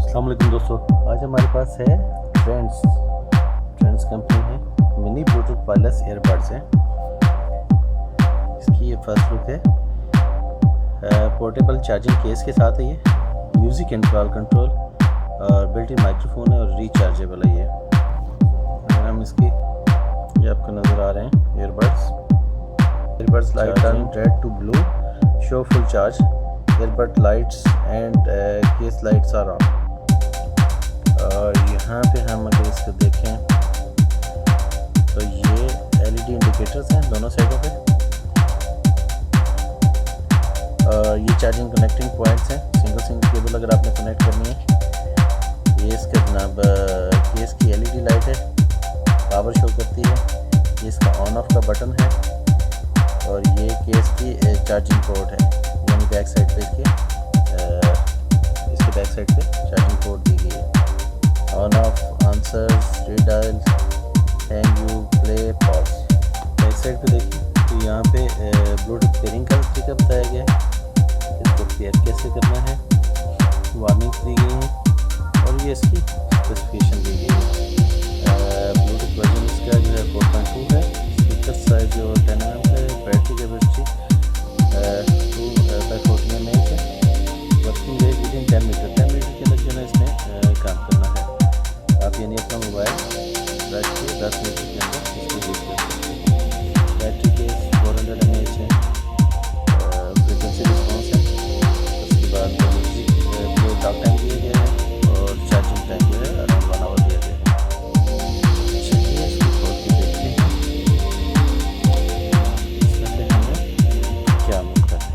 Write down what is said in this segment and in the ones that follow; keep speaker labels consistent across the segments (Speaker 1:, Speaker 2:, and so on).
Speaker 1: अस्सलाम वालेकुम दोस्तों, आज हमारे पास है ट्रेंड्स कंपनी है मिनी ब्लूटूथ वायरलेस ईयरबड्स हैं। इसकी ये फर्स्ट लुक है। पोर्टेबल चार्जिंग केस के साथ है ये। म्यूज़िक एंड कॉल कंट्रोल और बिल्ट इन माइक्रोफोन है और रिचार्जेबल है ये। अगर हम इसकी ये आपको नज़र आ रहे हैं earbuds light turn red to blue, show full charge, earbud lights and case lights are on. और यहाँ पे हम अगर इसको देखें तो ये एलईडी इंडिकेटर्स हैं दोनों साइडों पे। और ये चार्जिंग कनेक्टिंग पॉइंट्स हैं, सिंगल केबल अगर आपने कनेक्ट करनी है। ये इसका जनाब केस की एलईडी लाइट है, पावर शो करती है। ये इसका ऑन ऑफ का बटन है और ये केस की चार्जिंग पोर्ट है, यानी बैक साइड पे इसके बैक साइड पे चार्जिंग पोर्ट दी गई है। On off, answers, redial, hang you, play, pause. Back side पे देखिए तो यहाँ पे ब्लूटूथ पेयरिंग का तरीका बताया गया है, इसको पेयर कैसे करना है, वार्निंग्स दी गई हैं और ये इसकी स्पेसिफिकेशन दी गई है। ब्लूटूथ वर्जन इसका जो है 4.2 है। स्पीकर साइज जो 10 mm है। बैटरी कैपेसिटी 2x40 mAh है। वर्किंग रेंज विदिन 10 मीटर के अंदर जो है इसने काम करना है। आप यानी अपना मोबाइल रख के 10 मीटर के अंदर इसको यूज़ कर सकते हैं। बैटरी के 400 mAh है। फ्रिक्वेंसी रिस्पॉन्स है। उसके बाद म्यूजिक प्ले टॉक टाइम दिया गया है और चार्जिंग टाइम जो है अराउंड 1 आवर दिया गया है। चलिए इसको खोल के देखते हैं इसमें से हमें क्या मिलता है।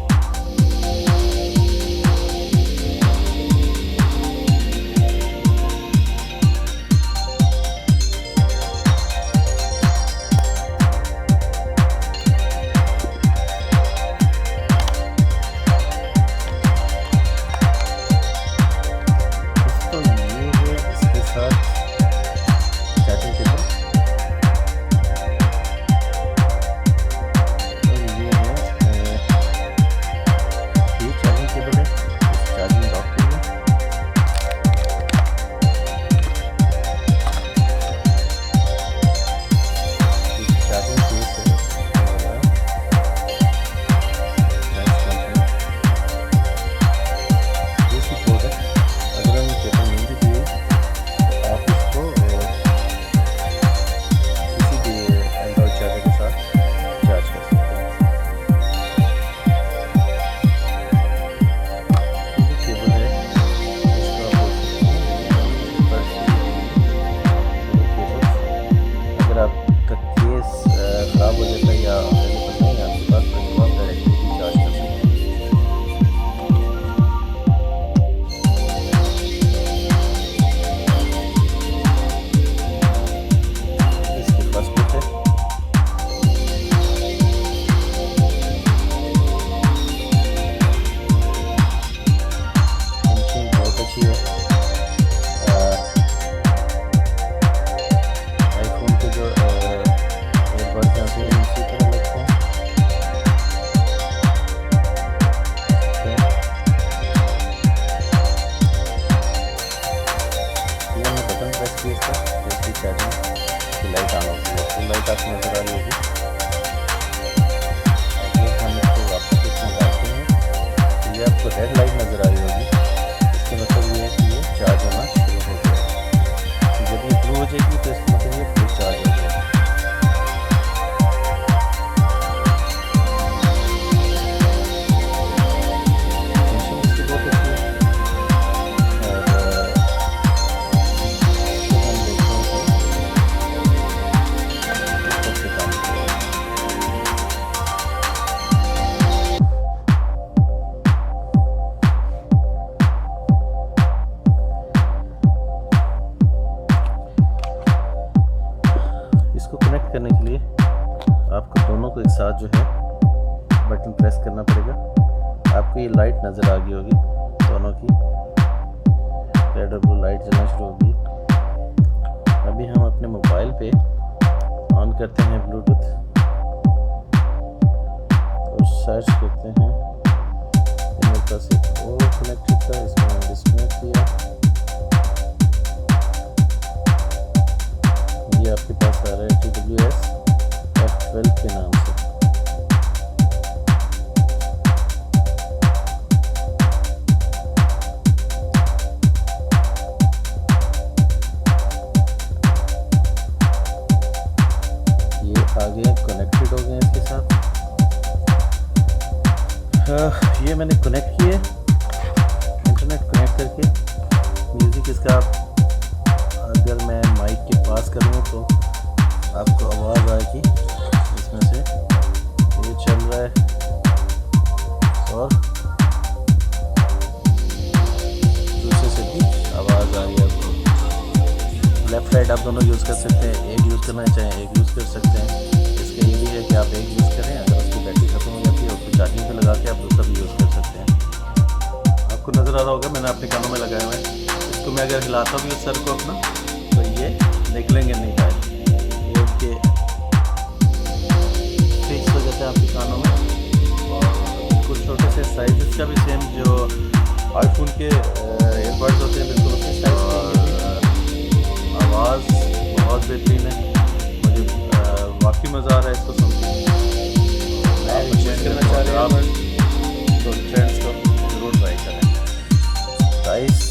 Speaker 1: लाइट ऑन होती है, तो लाइट आपको नजर आ रही होगी। अगर हम इसको वापस इसमें डालते हैं तो ये आपको रेड लाइट नजर आ रही होगी। इसका मतलब ये है कि ये चार्ज होना शुरू हो गया। जब ये ब्लू हो जाएगी तो इसका मतलब ये फुल चार्ज हो गया। इसको कनेक्ट करने के लिए आपको दोनों को एक साथ जो है बटन प्रेस करना पड़ेगा। आपको ये लाइट नज़र आ गई होगी, दोनों की रेड और ब्लू लाइट जलना शुरू होगी। अभी हम अपने मोबाइल पे ऑन करते हैं ब्लूटूथ और सर्च करते हैं। मेरे पास एक और कनेक्टेड था, इसको मैंने डिस्कनेक्ट किया। इसका अगर मैं माइक के पास करूँ तो आपको आवाज़ आएगी इसमें से, ये चल रहा है और दूसरे से भी आवाज़ आ रही है आपको। लेफ़्ट राइट आप दोनों यूज़ कर सकते हैं, एक यूज़ करना चाहें एक यूज़ कर सकते हैं। इसका ये भी है कि आप एक यूज़ करें, अगर उसकी बैटरी ख़त्म हो जाती है उसको चार्जिंग पे लगा के आप दूसरा भी यूज़ कर सकते हैं। आपको नज़र आ रहा होगा मैंने अपने कानों में लगाया हुआ है। इसको मैं अगर हिलाता भी हूँ सर को अपना तो ये निकलेंगे नहीं पाए, ये उनके फिक्स हो जाता है आपके कानों में। और बिल्कुल छोटे से साइज इसका भी सेम जो आईफोन के एयरबड्स होते हैं बिल्कुल उसी साइज के। आवाज़ बहुत बेहतरीन है, मुझे वाकई मज़ा आ रहा है इसको सुन के। आप परचेज करना चाह रहे हैं तो ट्रेंड्स को ज़रूर ट्राई करें। प्राइस